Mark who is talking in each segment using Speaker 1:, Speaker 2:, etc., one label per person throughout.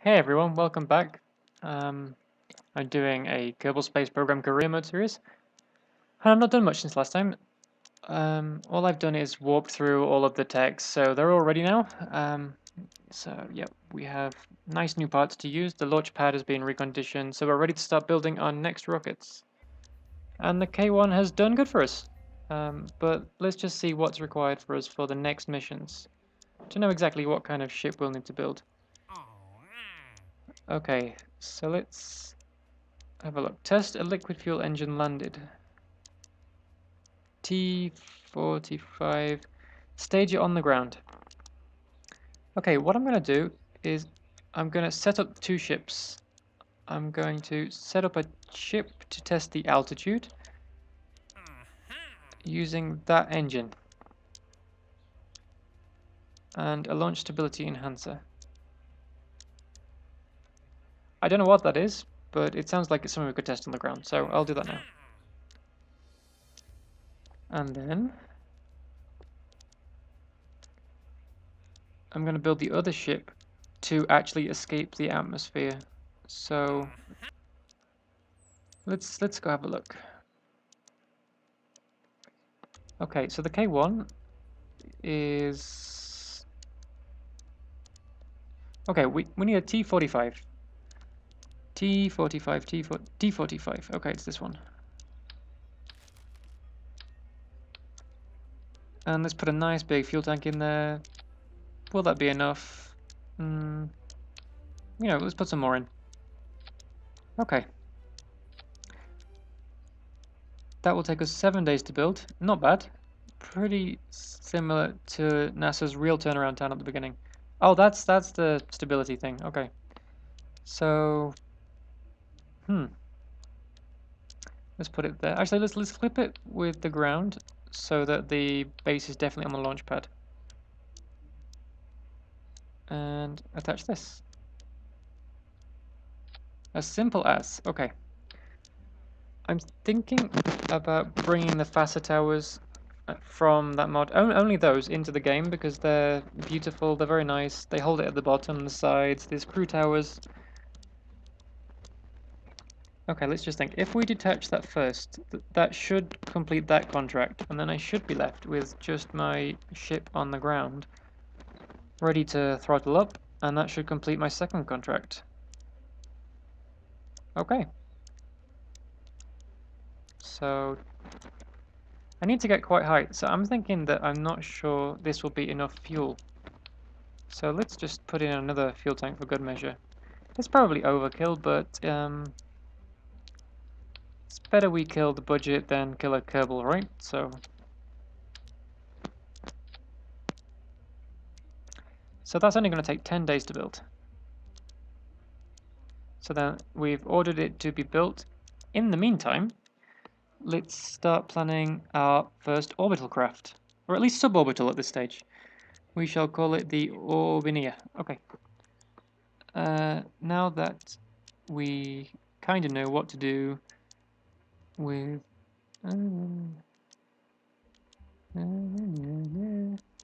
Speaker 1: Hey everyone, welcome back. I'm doing a Kerbal Space Program career mode series, and I've not done much since last time. All I've done is warp through all of the techs, so they're all ready now. Yeah, we have nice new parts to use. The launch pad has been reconditioned, so we're ready to start building our next rockets. And the K1 has done good for us, but let's just see what's required for us for the next missions, to know exactly what kind of ship we'll need to build. Okay, so let's have a look. Test a liquid fuel engine landed. T45. Stage it on the ground. Okay, what I'm going to do is I'm going to set up two ships. I'm going to set up a ship to test the altitude using that engine. And a launch stability enhancer. I don't know what that is, but it sounds like it's something we could test on the ground, so I'll do that now. And then I'm going to build the other ship to actually escape the atmosphere. So let's go have a look. Okay, so the K1 is okay. We need a T45. T45. T45. Okay, it's this one. And let's put a nice big fuel tank in there. Will that be enough? Let's put some more in. Okay. That will take us 7 days to build. Not bad. Pretty similar to NASA's real turnaround time at the beginning. Oh, that's the stability thing. Okay. So, let's put it there. Actually, let's flip it with the ground so that the base is definitely on the launch pad. And attach this. As simple as. Okay. I'm thinking about bringing the faster towers from that mod, only those, into the game because they're beautiful, they're very nice. They hold it at the bottom, the sides. There's crew towers. Okay, let's just think. If we detach that first, that should complete that contract, and then I should be left with just my ship on the ground, ready to throttle up, and that should complete my second contract. Okay. So I need to get quite high, so I'm thinking that I'm not sure this will be enough fuel. So let's just put in another fuel tank for good measure. It's probably overkill, but it's better we kill the budget than kill a Kerbal, right? So that's only going to take 10 days to build. So then we've ordered it to be built. In the meantime, let's start planning our first orbital craft, or at least suborbital at this stage. We shall call it the Orbinia. Okay. Now that we kind of know what to do with...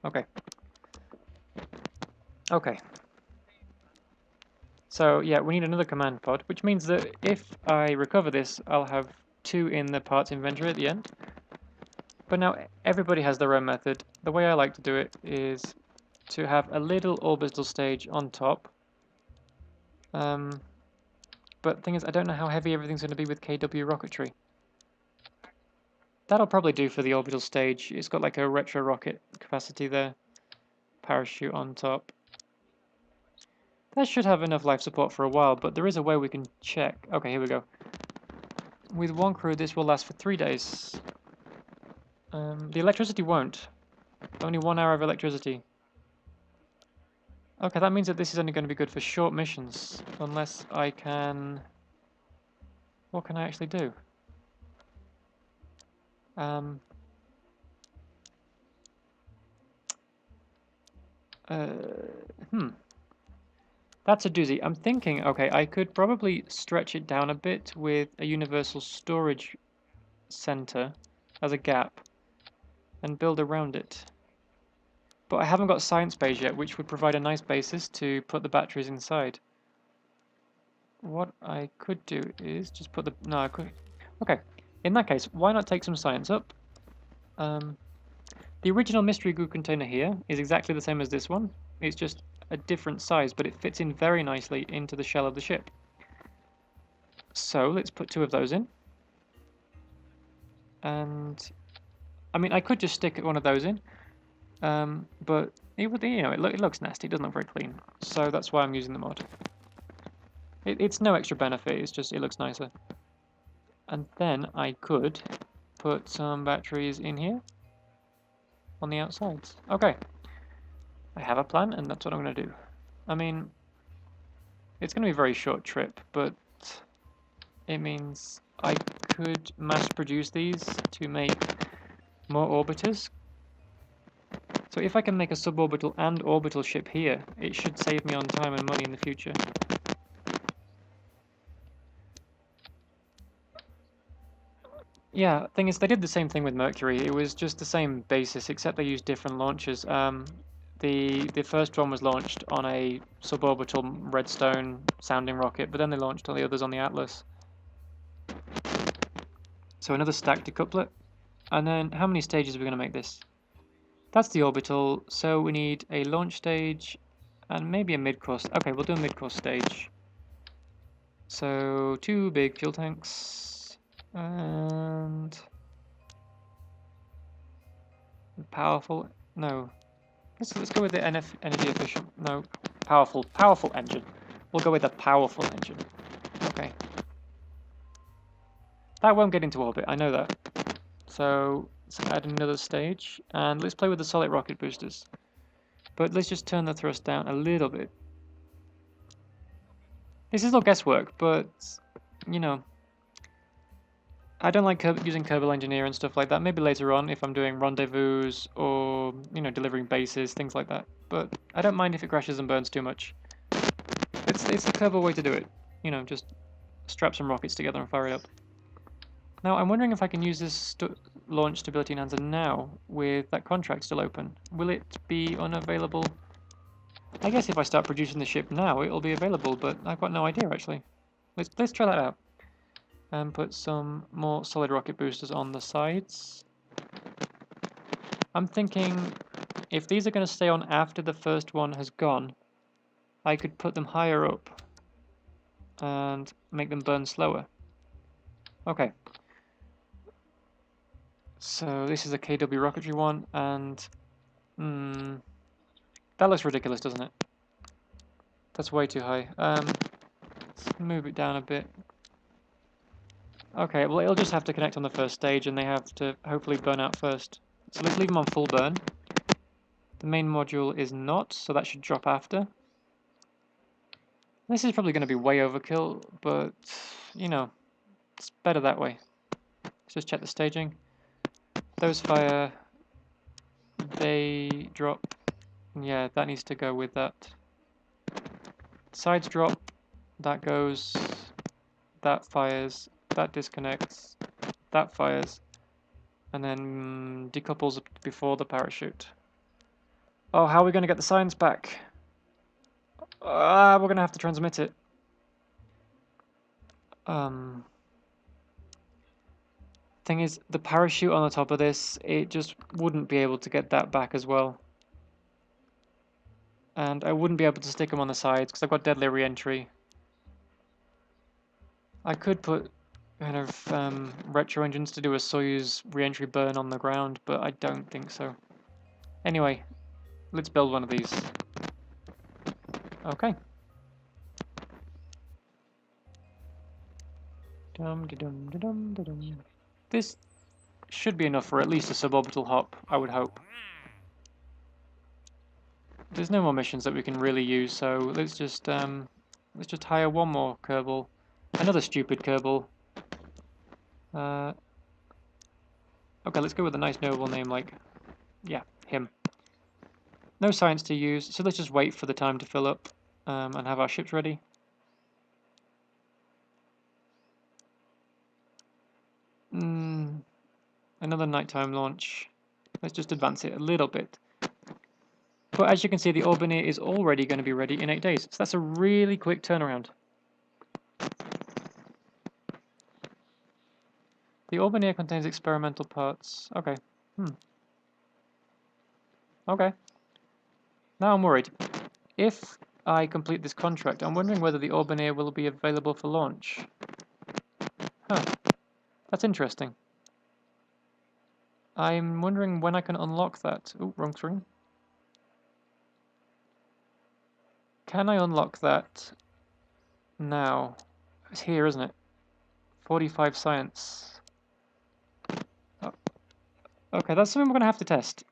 Speaker 1: Okay. Okay. So yeah, we need another command pod, which means that if I recover this, I'll have 2 in the parts inventory at the end. But now everybody has their own method. The way I like to do it is to have a little orbital stage on top. But the thing is, I don't know how heavy everything's going to be with KW Rocketry. That'll probably do for the orbital stage. It's got like a retro rocket capacity there. Parachute on top. That should have enough life support for a while, but there is a way we can check. Okay, here we go. With 1 crew, this will last for 3 days. The electricity won't. Only 1 hour of electricity. Okay, that means that this is only going to be good for short missions, unless I can... What can I actually do? That's a doozy. I'm thinking, okay, I could probably stretch it down a bit with a universal storage center as a gap and build around it. But I haven't got science bays yet, which would provide a nice basis to put the batteries inside. what I could do is just put the... No, I could... Okay, in that case, why not take some science up? The original mystery goo container here is exactly the same as this one. It's just a different size, but it fits in very nicely into the shell of the ship. So let's put 2 of those in. And I mean, I could just stick one of those in, but it would, you know, it looks nasty. It doesn't look very clean. So that's why I'm using the mod. It's no extra benefit. It's just it looks nicer. And then I could put some batteries in here on the outsides. Okay, I have a plan, and that's what I'm going to do. I mean, it's going to be a very short trip, but it means I could mass produce these to make more orbiters. So if I can make a suborbital and orbital ship here, it should save me on time and money in the future. Yeah, thing is, they did the same thing with Mercury. It was just the same basis, except they used different launchers. The first one was launched on a suborbital Redstone sounding rocket, but then they launched all the others on the Atlas. So another stack decoupler. And then how many stages are we going to make this? That's the orbital, so we need a launch stage and maybe a mid-course. Okay, we'll do a mid-course stage. So 2 big fuel tanks and powerful. No, let's go with the energy efficient. No, powerful engine. We'll go with a powerful engine. Okay, that won't get into orbit. I know that. So let's add another stage and let's play with the solid rocket boosters. But let's just turn the thrust down a little bit. This is all guesswork, but you know, I don't like using Kerbal Engineer and stuff like that. Maybe later on if I'm doing rendezvous or, you know, delivering bases, things like that. But I don't mind if it crashes and burns too much. It's the Kerbal way to do it. You know, just strap some rockets together and fire it up. Now, I'm wondering if I can use this launch stability enhancer now with that contract still open. Will it be unavailable? I guess if I start producing the ship now, it'll be available, but I've got no idea actually. Let's try that out. And put some more solid rocket boosters on the sides. I'm thinking if these are going to stay on after the first one has gone, I could put them higher up and make them burn slower. Okay. So this is a KW Rocketry one, and that looks ridiculous, doesn't it? That's way too high. Let's move it down a bit. Okay, well it'll just have to connect on the first stage, and they have to hopefully burn out first. So let's leave them on full burn. The main module is not, so that should drop after. This is probably going to be way overkill, but you know, it's better that way. Let's just check the staging. Those fire, they drop. Yeah, that needs to go with that. Sides drop, that goes, that fires, that disconnects, that fires, and then decouples before the parachute. Oh, how are we going to get the science back? We're going to have to transmit it. Thing is, the parachute on the top of this, it just wouldn't be able to get that back as well. And I wouldn't be able to stick them on the sides because I've got deadly reentry. I could put kind of retro engines to do a Soyuz reentry burn on the ground, but I don't think so. Anyway, let's build one of these. Okay. This should be enough for at least a suborbital hop, I would hope. There's no more missions that we can really use, so let's just hire one more Kerbal, another stupid Kerbal. Okay, let's go with a nice noble name like, yeah, him. No science to use, so let's just wait for the time to fill up and have our ships ready. Another nighttime launch. Let's just advance it a little bit. But as you can see, the Orbital is already going to be ready in 8 days, so that's a really quick turnaround. The Orbital contains experimental parts. Okay. Okay. Now I'm worried. If I complete this contract, I'm wondering whether the Orbital will be available for launch. Huh. That's interesting. I'm wondering when I can unlock that. Oh, wrong screen. Can I unlock that now? It's here, isn't it? 45 science. Oh. Okay, that's something we're going to have to test.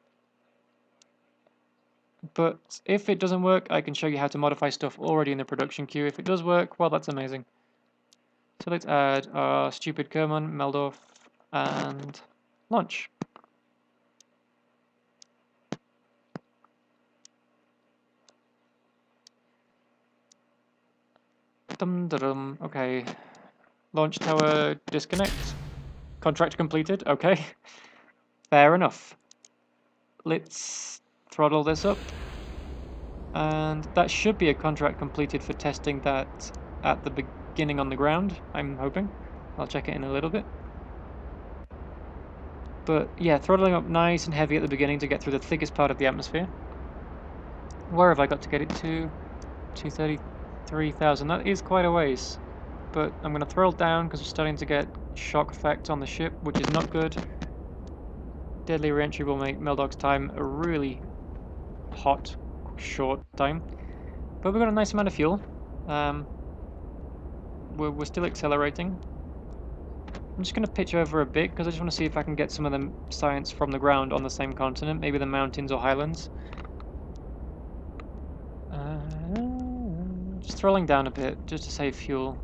Speaker 1: But if it doesn't work, I can show you how to modify stuff already in the production queue. If it does work, well, that's amazing. So let's add our stupid Kerman, Meldorf, and launch. Dum dum dum. Okay. Launch tower disconnect. Contract completed. Okay. Fair enough. Let's throttle this up. And that should be a contract completed for testing that at the beginning on the ground, I'm hoping. I'll check it in a little bit. But yeah, throttling up nice and heavy at the beginning to get through the thickest part of the atmosphere. Where have I got to get it to? 233,000. That is quite a ways. But I'm going to throttle down because we're starting to get shock effect on the ship, which is not good. Deadly reentry will make Meldog's time a really hot, short time. But we've got a nice amount of fuel. We're still accelerating. I'm just going to pitch over a bit because I just want to see if I can get some of the science from the ground on the same continent, maybe the mountains or highlands. Just throttling down a bit just to save fuel.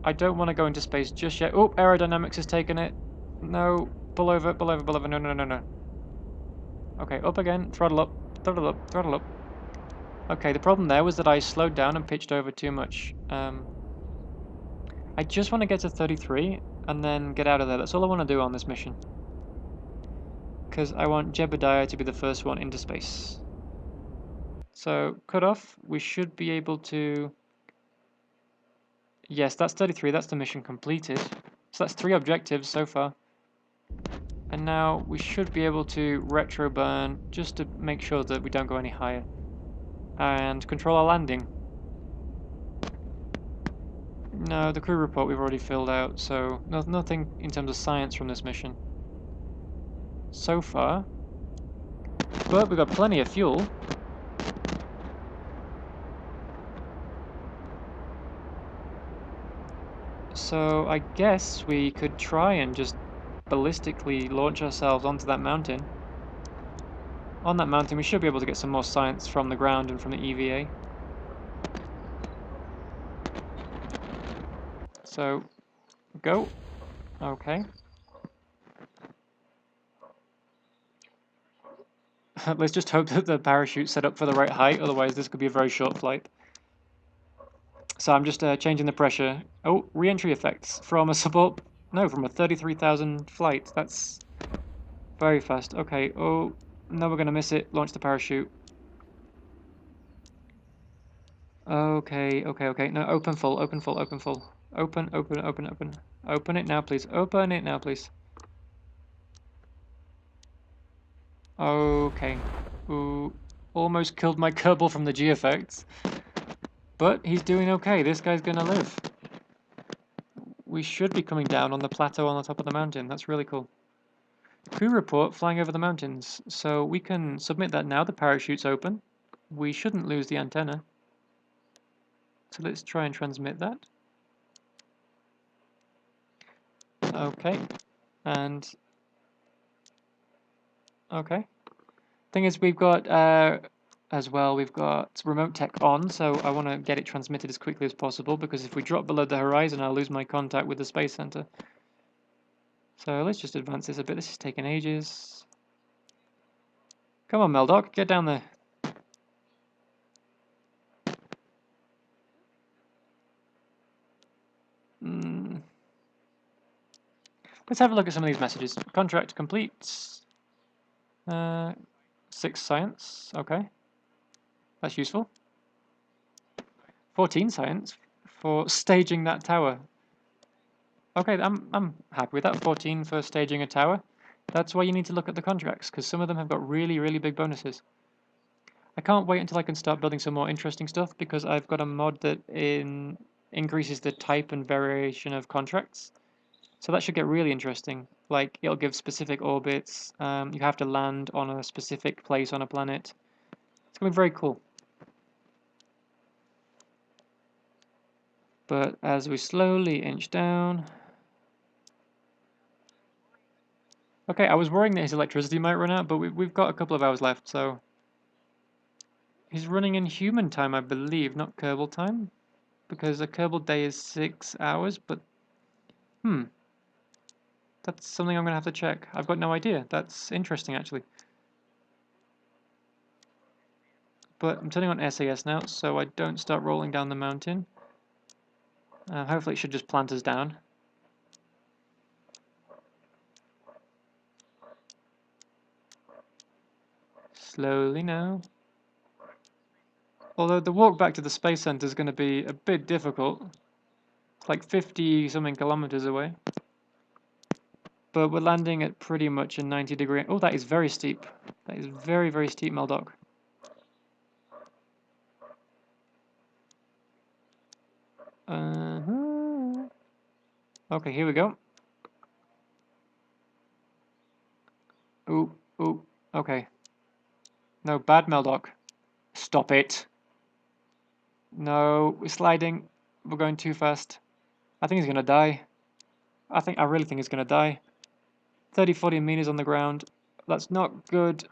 Speaker 1: I don't want to go into space just yet. Oh, aerodynamics has taken it. No, pull over, pull over, pull over. No, no, no, no. Okay, up again. Throttle up, throttle up, throttle up. Okay, the problem there was that I slowed down and pitched over too much. I just want to get to 33 and then get out of there. That's all I want to do on this mission. Because I want Jebediah to be the first one into space. So, cut off. We should be able to... Yes, that's 33. That's the mission completed. So that's 3 objectives so far. And now we should be able to retro burn just to make sure that we don't go any higher. And control our landing. No, the crew report we've already filled out, so nothing in terms of science from this mission so far. But we've got plenty of fuel. So I guess we could try and just ballistically launch ourselves onto that mountain. On that mountain we should be able to get some more science from the ground and from the EVA. So, go. Okay. Let's just hope that the parachute's set up for the right height, otherwise this could be a very short flight. So I'm just changing the pressure. Oh, re-entry effects from a support... No, from a 33,000 flight. That's very fast. Okay, oh, no, we're going to miss it. Launch the parachute. Okay, okay, okay. No, open full, open full, open full. Open, open, open, open. Open it now, please. Open it now, please. Okay. Ooh, almost killed my Kerbal from the G effects. But he's doing okay. This guy's gonna live. We should be coming down on the plateau on the top of the mountain. That's really cool. Crew report flying over the mountains. So we can submit that now. The parachute's open. We shouldn't lose the antenna. So let's try and transmit that. Okay. And... Okay. Thing is, we've got... as well, we've got remote tech on, so I want to get it transmitted as quickly as possible, because if we drop below the horizon, I'll lose my contact with the Space Center. So let's just advance this a bit. This is taking ages. Come on, Meldoc, get down there. Let's have a look at some of these messages. Contract complete. 6 science, okay. That's useful. 14 science for staging that tower. Okay, I'm happy with that. 14 for staging a tower. That's why you need to look at the contracts, because some of them have got really, really big bonuses. I can't wait until I can start building some more interesting stuff, because I've got a mod that increases the type and variation of contracts. So that should get really interesting. Like, it'll give specific orbits. You have to land on a specific place on a planet. It's going to be very cool. But as we slowly inch down... Okay, I was worrying that his electricity might run out, but we've got a couple of hours left, so... He's running in human time, I believe, not Kerbal time. Because a Kerbal day is 6 hours, but... That's something I'm going to have to check. I've got no idea. That's interesting, actually. But I'm turning on SAS now, so I don't start rolling down the mountain. Hopefully it should just plant us down. Slowly now. Although the walk back to the space center is going to be a bit difficult. It's like 50-something kilometers away. But we're landing at pretty much a 90-degree... Oh, that is very steep. That is very, very steep, Meldoc. Okay, here we go. Ooh, ooh, okay. No, bad Meldoc. Stop it. No, we're sliding. We're going too fast. I think he's going to die. I really think he's going to die. 30-40 meters on the ground. That's not good.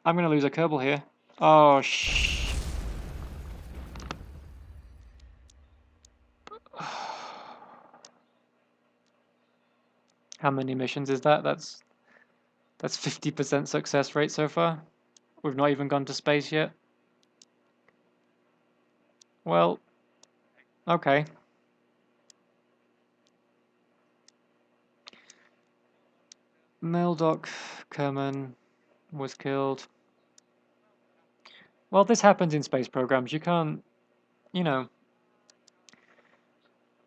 Speaker 1: I'm going to lose a Kerbal here. Oh, shh. How many missions is that? That's 50% success rate so far. We've not even gone to space yet. Well, okay. Meldoc Kerman was killed. Well, this happens in space programs. You can't, you know,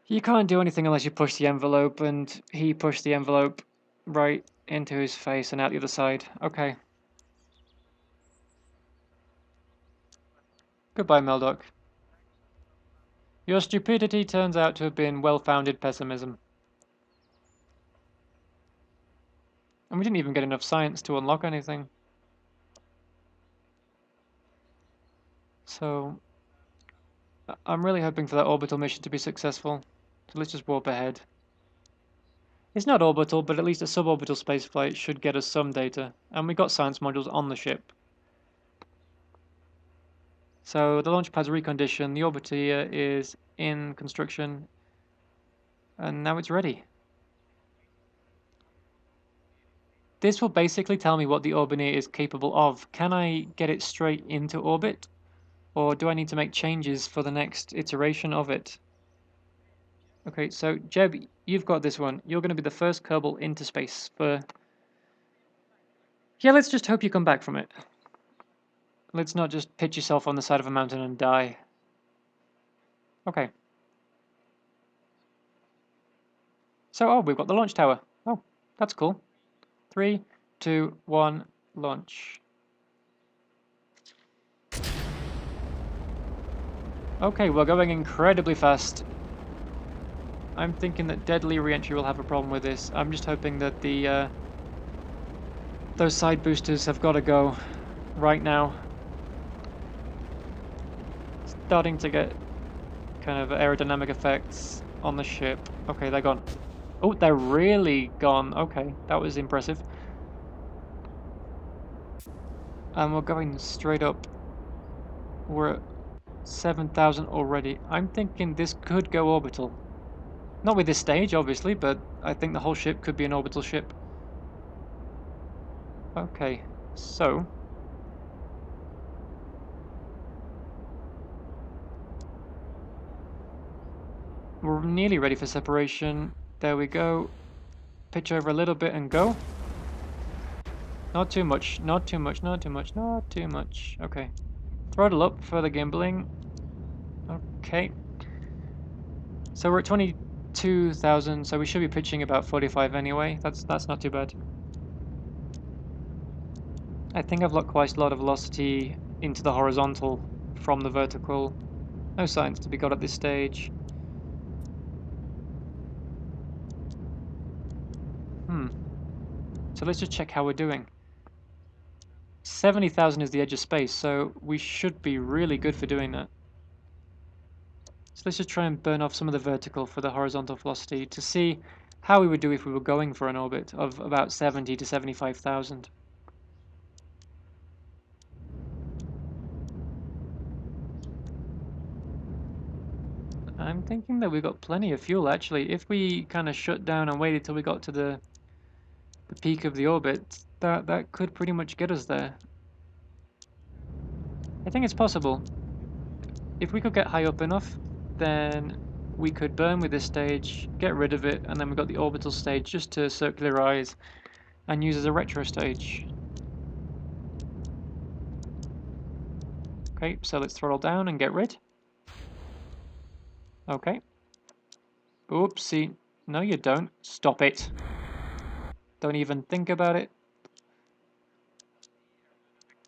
Speaker 1: you can't do anything unless you push the envelope, and he pushed the envelope right into his face and out the other side. Okay. Goodbye, Meldoc. Your stupidity turns out to have been well-founded pessimism. And we didn't even get enough science to unlock anything. So, I'm really hoping for that orbital mission to be successful. So let's just warp ahead. It's not orbital, but at least a suborbital spaceflight should get us some data. And we got science modules on the ship. So the launch pad's reconditioned, the orbiter is in construction, and now it's ready. This will basically tell me what the orbiter is capable of. Can I get it straight into orbit? Or do I need to make changes for the next iteration of it? Okay, so Jeb, you've got this one. You're going to be the first Kerbal into space for... Yeah, let's just hope you come back from it. Let's not just pitch yourself on the side of a mountain and die. Okay. So, oh, we've got the launch tower. Oh, that's cool. 3, 2, 1, launch. Okay, we're going incredibly fast. I'm thinking that deadly reentry will have a problem with this. I'm just hoping that the those side boosters have got to go right now. Starting to get kind of aerodynamic effects on the ship. Okay, they're gone. Oh, they're really gone. Okay, that was impressive. And we're going straight up. We're at 7,000 already. I'm thinking this could go orbital. Not with this stage, obviously, but I think the whole ship could be an orbital ship. Okay, so... we're nearly ready for separation. There we go. Pitch over a little bit and go. Not too much, not too much, not too much, not too much. Okay. Throttle up for the gimbaling. Okay. So we're at 22 42,000, so we should be pitching about 45 anyway. That's not too bad. I think I've locked quite a lot of velocity into the horizontal from the vertical. No science to be got at this stage. So let's just check how we're doing. 70,000 is the edge of space, so we should be really good for doing that. So let's just try and burn off some of the vertical for the horizontal velocity to see how we would do if we were going for an orbit of about 70 to 75,000. I'm thinking that we've got plenty of fuel actually. If we kind of shut down and waited till we got to the peak of the orbit, that could pretty much get us there. I think it's possible. If we could get high up enough, then we could burn with this stage, get rid of it, and then we've got the orbital stage just to circularize and use as a retro stage. Okay, so let's throttle down and get rid. Okay. Oopsie. No, you don't. Stop it. Don't even think about it.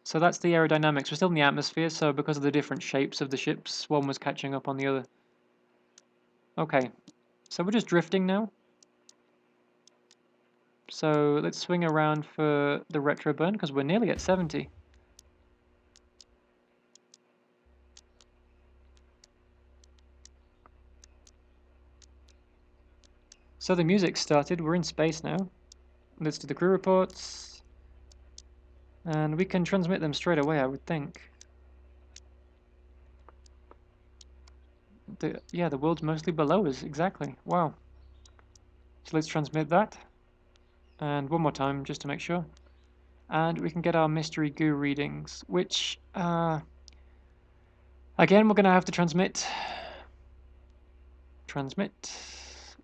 Speaker 1: So that's the aerodynamics. We're still in the atmosphere, so because of the different shapes of the ships, one was catching up on the other. Okay, so we're just drifting now. So let's swing around for the retro burn, because we're nearly at 70. So the music started, we're in space now. Let's do the crew reports. And we can transmit them straight away, I would think. Yeah, the world's mostly below us, exactly. Wow. So let's transmit that. And one more time, just to make sure. And we can get our mystery goo readings, which, again, we're going to have to transmit. Transmit.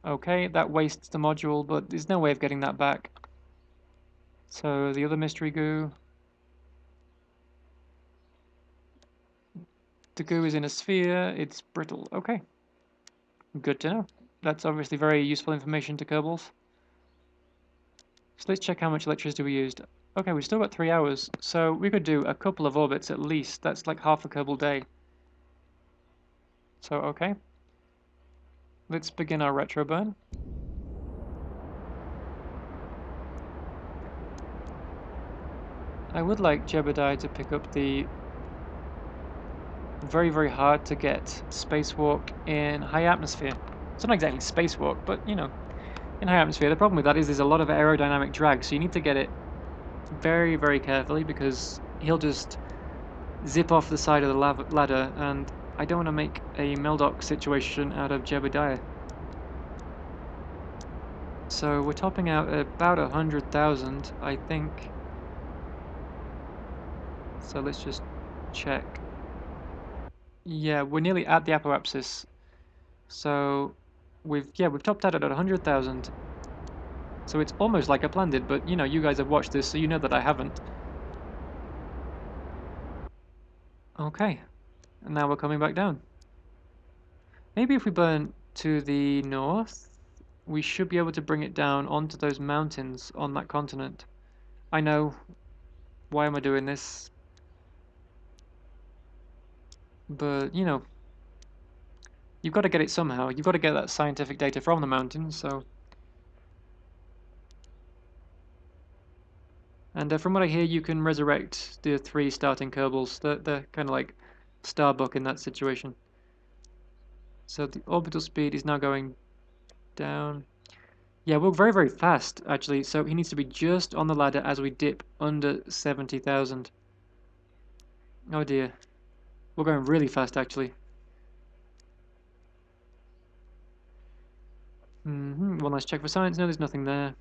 Speaker 1: Okay, that wastes the module, but there's no way of getting that back. So the other mystery goo. The goo is in a sphere, it's brittle. Okay. Good to know. That's obviously very useful information to Kerbals. So let's check how much electricity we used. Okay, we've still got 3 hours, so we could do a couple of orbits at least. That's like half a Kerbal day. So, okay. Let's begin our retro burn. I would like Jebediah to pick up the very, very hard to get spacewalk in high atmosphere. It's not exactly spacewalk, but, you know, in high atmosphere. The problem with that is there's a lot of aerodynamic drag, so you need to get it very, very carefully because he'll just zip off the side of the ladder, and I don't want to make a Meldoc situation out of Jebediah. So we're topping out at about 100,000, I think. So let's just check. Yeah, we're nearly at the apoapsis. So we've topped out at 100,000. So it's almost like I planned it, but you know, you guys have watched this, so you know that I haven't. Okay, and now we're coming back down. Maybe if we burn to the north, we should be able to bring it down onto those mountains on that continent. I know. Why am I doing this? But, you know, you've got to get it somehow. You've got to get that scientific data from the mountains, so... And from what I hear, you can resurrect the 3 starting Kerbals. They're kind of like Starbuck in that situation. So the orbital speed is now going down. Yeah, we're very, very fast, actually. So he needs to be just on the ladder as we dip under 70,000. Oh dear. We're going really fast, actually. One last check for science. No, there's nothing there.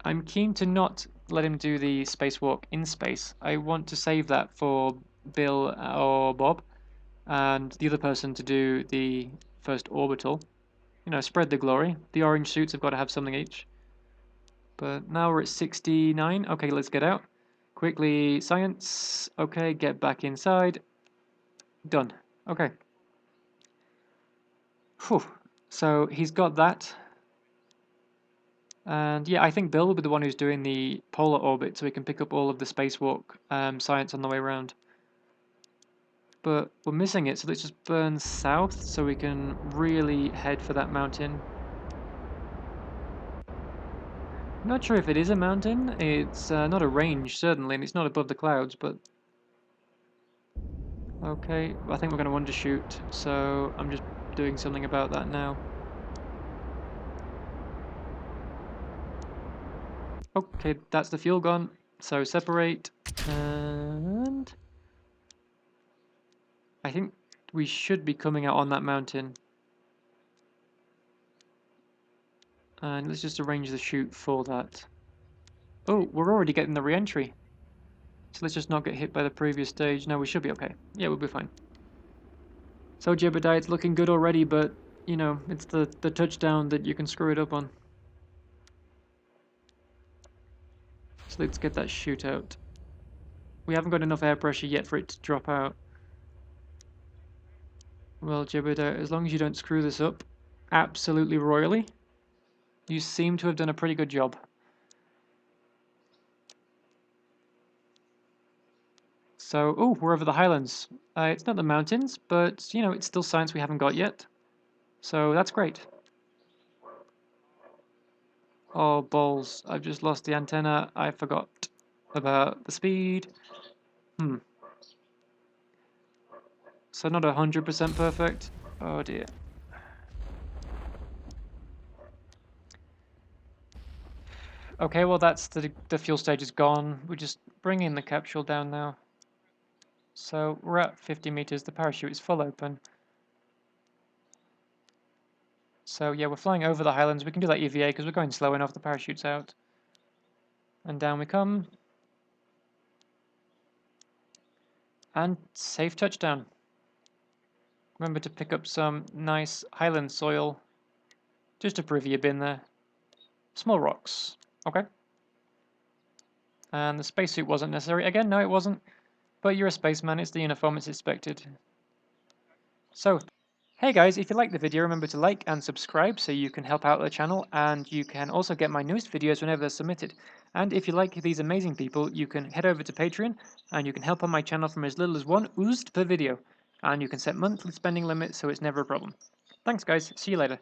Speaker 1: I'm keen to not let him do the spacewalk in space. I want to save that for Bill or Bob and the other person to do the first orbital. You know, spread the glory. The orange suits have got to have something each. But now we're at 69. Okay, let's get out. Quickly, science. Okay, get back inside. Done. Okay. Whew. So he's got that. And yeah, I think Bill will be the one who's doing the polar orbit, so we can pick up all of the spacewalk science on the way around. But we're missing it, so let's just burn south so we can really head for that mountain. I'm not sure if it is a mountain. It's not a range, certainly, and it's not above the clouds, but... Okay, I think we're going to undershoot, so I'm just doing something about that now. Okay, that's the fuel gone, so separate, and... I think we should be coming out on that mountain. And let's just arrange the chute for that. Oh, we're already getting the reentry. So let's just not get hit by the previous stage. No, we should be okay. Yeah, we'll be fine. So Jebediah, it's looking good already, but, you know, it's the touchdown that you can screw it up on. So let's get that chute out. We haven't got enough air pressure yet for it to drop out. Well, Jebediah, as long as you don't screw this up absolutely royally, you seem to have done a pretty good job. So, oh, we're over the highlands. It's not the mountains, but, you know, it's still science we haven't got yet. So that's great. Oh, balls. I've just lost the antenna. I forgot about the speed. So not 100% perfect. Oh, dear. Okay, well, that's the fuel stage is gone. We're just bringing the capsule down now. So we're at 50 meters. The parachute is full open. So yeah, we're flying over the highlands. We can do that EVA because we're going slow enough. The parachute's out. And down we come. And safe touchdown. Remember to pick up some nice highland soil. Just to prove you've been there. Small rocks. Okay. And the spacesuit wasn't necessary. Again, no, it wasn't. But you're a spaceman. It's the uniform. It's expected. So, hey guys, if you liked the video, remember to like and subscribe so you can help out the channel, and you can also get my newest videos whenever they're submitted. And if you like these amazing people, you can head over to Patreon and you can help on my channel from as little as 1 oost per video. And you can set monthly spending limits so it's never a problem. Thanks guys, see you later.